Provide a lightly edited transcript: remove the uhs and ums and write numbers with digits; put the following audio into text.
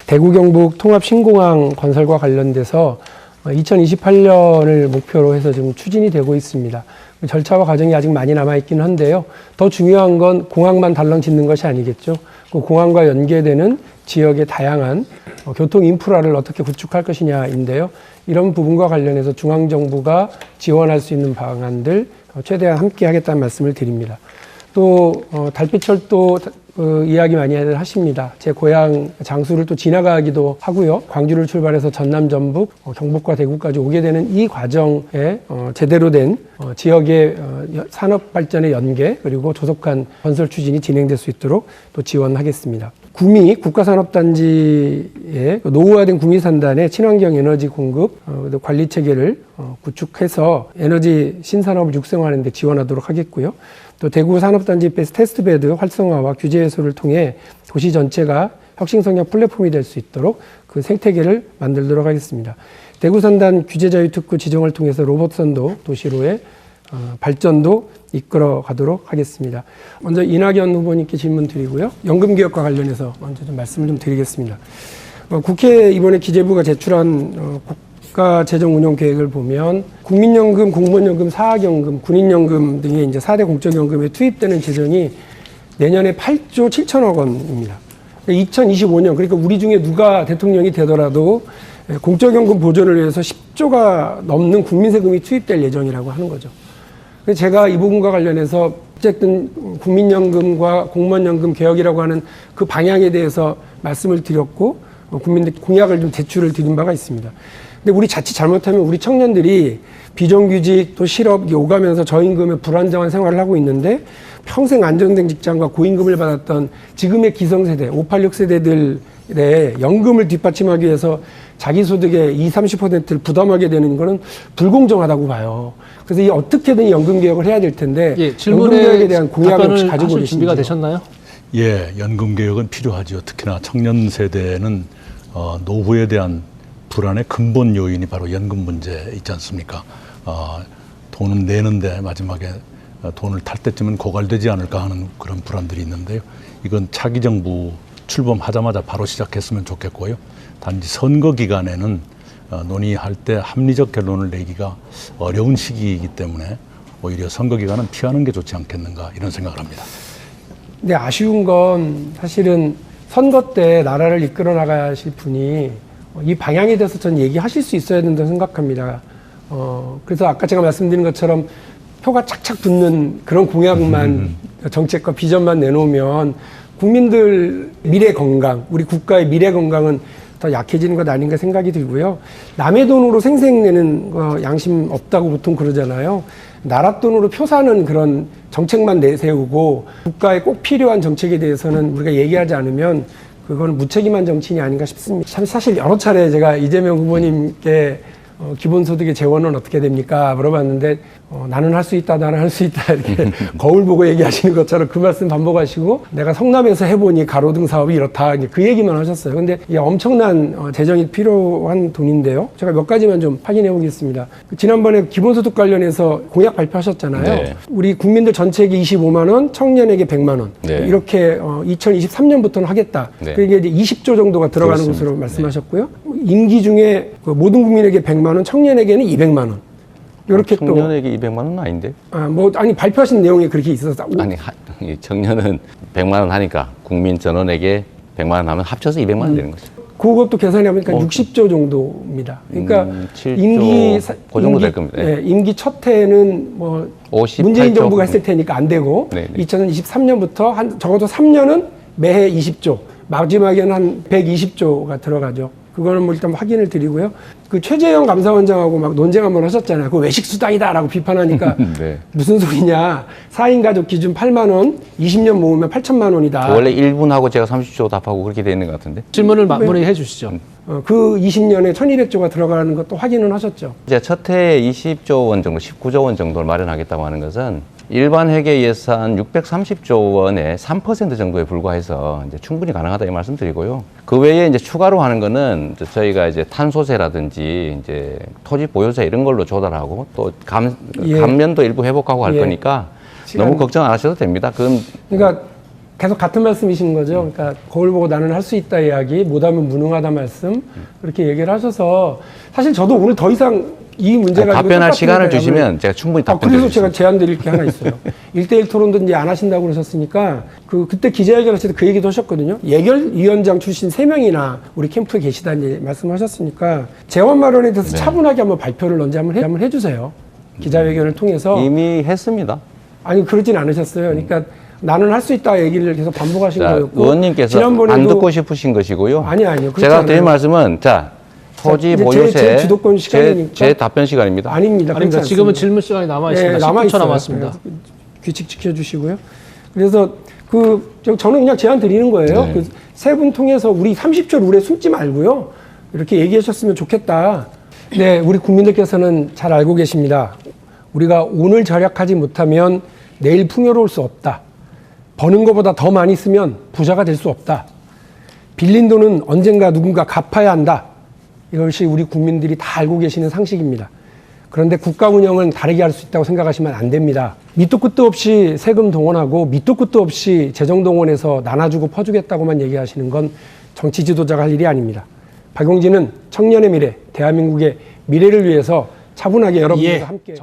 대구 경북 통합 신공항 건설과 관련돼서 2028년을 목표로 해서 지금 추진이 되고 있습니다. 절차와 과정이 아직 많이 남아있긴 한데요. 더 중요한 건 공항만 달랑 짓는 것이 아니겠죠. 그 공항과 연계되는 지역의 다양한 교통 인프라를 어떻게 구축할 것이냐인데요. 이런 부분과 관련해서 중앙정부가 지원할 수 있는 방안들 최대한 함께 하겠다는 말씀을 드립니다. 또 달빛철도 이야기 많이 하십니다. 제 고향 장수를 또 지나가기도 하고요. 광주를 출발해서 전남, 전북, 경북과 대구까지 오게 되는 이 과정에 제대로 된 지역의 산업 발전의 연계 그리고 조속한 건설 추진이 진행될 수 있도록 또 지원하겠습니다. 구미 국가산업단지의 노후화된 구미산단의 친환경 에너지 공급 관리 체계를 구축해서 에너지 신산업을 육성하는 데 지원하도록 하겠고요. 또 대구 산업단지 테스트베드 활성화와 규제 해소를 통해 도시 전체가 혁신성장 플랫폼이 될 수 있도록 그 생태계를 만들도록 하겠습니다. 대구 산단 규제자유특구 지정을 통해서 로봇선도 도시로의 발전도 이끌어 가도록 하겠습니다. 먼저 이낙연 후보님께 질문 드리고요. 연금개혁과 관련해서 먼저 좀 말씀을 좀 드리겠습니다. 국회에 이번에 기재부가 제출한 국가재정운용계획을 보면 국민연금, 공무원연금, 사학연금, 군인연금 등의 이제 4대 공적연금에 투입되는 재정이 내년에 8조 7천억 원입니다. 2025년, 그러니까 우리 중에 누가 대통령이 되더라도 공적연금 보존을 위해서 10조가 넘는 국민세금이 투입될 예정이라고 하는 거죠. 그래서 제가 이 부분과 관련해서 어쨌든 국민연금과 공무원연금 개혁이라고 하는 그 방향에 대해서 말씀을 드렸고 국민들 공약을 좀 제출을 드린 바가 있습니다. 근데 우리 자칫 잘못하면 우리 청년들이 비정규직 또 실업 오가면서 저임금에 불안정한 생활을 하고 있는데 평생 안정된 직장과 고임금을 받았던 지금의 기성세대, 586 세대들의 연금을 뒷받침하기 위해서 자기 소득의 20-30%를 부담하게 되는 것은 불공정하다고 봐요. 그래서 이 어떻게든 연금 개혁을 해야 될 텐데 연금 개혁에 대한 공약을 혹시 가지고 계신지요? 준비가 되셨나요? 예, 연금 개혁은 필요하죠. 특히나 청년 세대는 노후에 대한 불안의 근본 요인이 바로 연금 문제 있지 않습니까? 돈은 내는데 마지막에 돈을 탈 때쯤은 고갈되지 않을까 하는 그런 불안들이 있는데요. 이건 차기 정부 출범하자마자 바로 시작했으면 좋겠고요. 단지 선거 기간에는 논의할 때 합리적 결론을 내기가 어려운 시기이기 때문에 오히려 선거 기간은 피하는 게 좋지 않겠는가 이런 생각을 합니다. 근데 아쉬운 건 사실은 선거 때 나라를 이끌어 나가실 분이 이 방향에 대해서 전 얘기하실 수 있어야 된다고 생각합니다. 그래서 아까 제가 말씀드린 것처럼 표가 착착 붙는 그런 공약만 정책과 비전만 내놓으면 국민들 미래 건강, 우리 국가의 미래 건강은 더 약해지는 것 아닌가 생각이 들고요. 남의 돈으로 생색내는 거 양심 없다고 보통 그러잖아요. 나라 돈으로 표 사는 그런 정책만 내세우고 국가에 꼭 필요한 정책에 대해서는 우리가 얘기하지 않으면 그건 무책임한 정치인이 아닌가 싶습니다. 참 사실 여러 차례 제가 이재명 후보님께 기본소득의 재원은 어떻게 됩니까? 물어봤는데 나는 할 수 있다, 나는 할 수 있다 이렇게 거울 보고 얘기하시는 것처럼 그 말씀 반복하시고 내가 성남에서 해보니 가로등 사업이 이렇다 그 얘기만 하셨어요. 근데 이게 엄청난 재정이 필요한 돈인데요. 제가 몇 가지만 좀 확인해 보겠습니다. 지난번에 기본소득 관련해서 공약 발표하셨잖아요. 네. 우리 국민들 전체에게 25만 원, 청년에게 100만 원 네. 이렇게 2023년부터는 하겠다. 네. 그게 이제 20조 정도가 들어가는 그렇습니다. 것으로 말씀하셨고요. 네. 임기 중에 모든 국민에게 100만 원, 청년에게는 200만 원. 이렇게 또 청년에게 200만 원은 아닌데? 아니 발표하신 내용이 그렇게 있어서 아니 청년은 100만 원 하니까 국민 전원에게 100만 원 하면 합쳐서 200만 원 되는 거죠. 그것도 계산해 보니까 60조 정도입니다. 그러니까 7조, 임기 그 정도 될 겁니다. 네, 임기 첫 해는 뭐 문재인 정부가 했을 테니까 안 되고 2023년부터 적어도 3년은 매해 20조, 마지막에는 한 120조가 들어가죠. 그거는 뭐 일단 확인을 드리고요. 그 최재형 감사원장하고 막 논쟁 한번 하셨잖아요. 그 외식수당이다라고 비판하니까 네. 무슨 소리냐. 4인 가족 기준 8만 원, 20년 모으면 8천만 원이다. 원래 1분하고 제가 30조 답하고 그렇게 돼 있는 것 같은데. 질문을 마무리해 주시죠. 그 20년에 1,200조가 들어가는 것도 확인은 하셨죠. 이제 첫 해에 20조 원 정도, 19조 원 정도를 마련하겠다고 하는 것은 일반 회계 예산 630조 원의 3% 정도에 불과해서 이제 충분히 가능하다 이 말씀드리고요. 그 외에 이제 추가로 하는 거는 저희가 이제 탄소세라든지 이제 토지 보유세 이런 걸로 조달하고 또 감면도 일부 회복하고 할 거니까 너무 걱정 안 하셔도 됩니다. 그러니까 계속 같은 말씀이신 거죠. 그러니까 거울 보고 나는 할 수 있다 이야기, 못하면 무능하다 말씀 그렇게 얘기를 하셔서 사실 저도 오늘 더 이상 이 문제 가지고 답변할 시간을 주시면 제가 충분히 답변 그래서 드리겠습니다. 제가 제안 드릴 게 하나 있어요. 1대1 토론도 이제 안 하신다고 그러셨으니까 그때 기자회견 하실 때 그 얘기도 하셨거든요. 예결위원장 출신 3명이나 우리 캠프에 계시다는 말씀하셨으니까 재원 마련에 대해서 차분하게 한번 발표를 언제 한번 해주세요. 기자회견을 통해서. 이미 했습니다. 아니 그러진 않으셨어요. 그러니까 나는 할 수 있다 얘기를 계속 반복하신 자, 거였고 의원님께서 지난번에도 안 듣고 싶으신 것이고요. 아니요. 그렇지 제가 드린 않아요. 말씀은 자 토지 이제 보유세 제 주도권 시간이니까. 제 답변 시간입니다. 아닙니다. 그렇지 아닙니다. 지금은 않습니다. 질문 시간이 남아 있습니다. 네, 남아 10분 있어요. 남았습니다. 규칙 지켜주시고요. 그래서 저는 그냥 제안 드리는 거예요. 네. 세 분 통해서 우리 30조 룰에 숨지 말고요. 이렇게 얘기하셨으면 좋겠다. 네, 우리 국민들께서는 잘 알고 계십니다. 우리가 오늘 절약하지 못하면 내일 풍요로울 수 없다. 버는 것보다 더 많이 쓰면 부자가 될 수 없다. 빌린 돈은 언젠가 누군가 갚아야 한다. 이것이 우리 국민들이 다 알고 계시는 상식입니다. 그런데 국가 운영은 다르게 할 수 있다고 생각하시면 안 됩니다. 밑도 끝도 없이 세금 동원하고 밑도 끝도 없이 재정 동원해서 나눠주고 퍼주겠다고만 얘기하시는 건 정치 지도자가 할 일이 아닙니다. 박용진은 청년의 미래, 대한민국의 미래를 위해서 차분하게 여러분들과 함께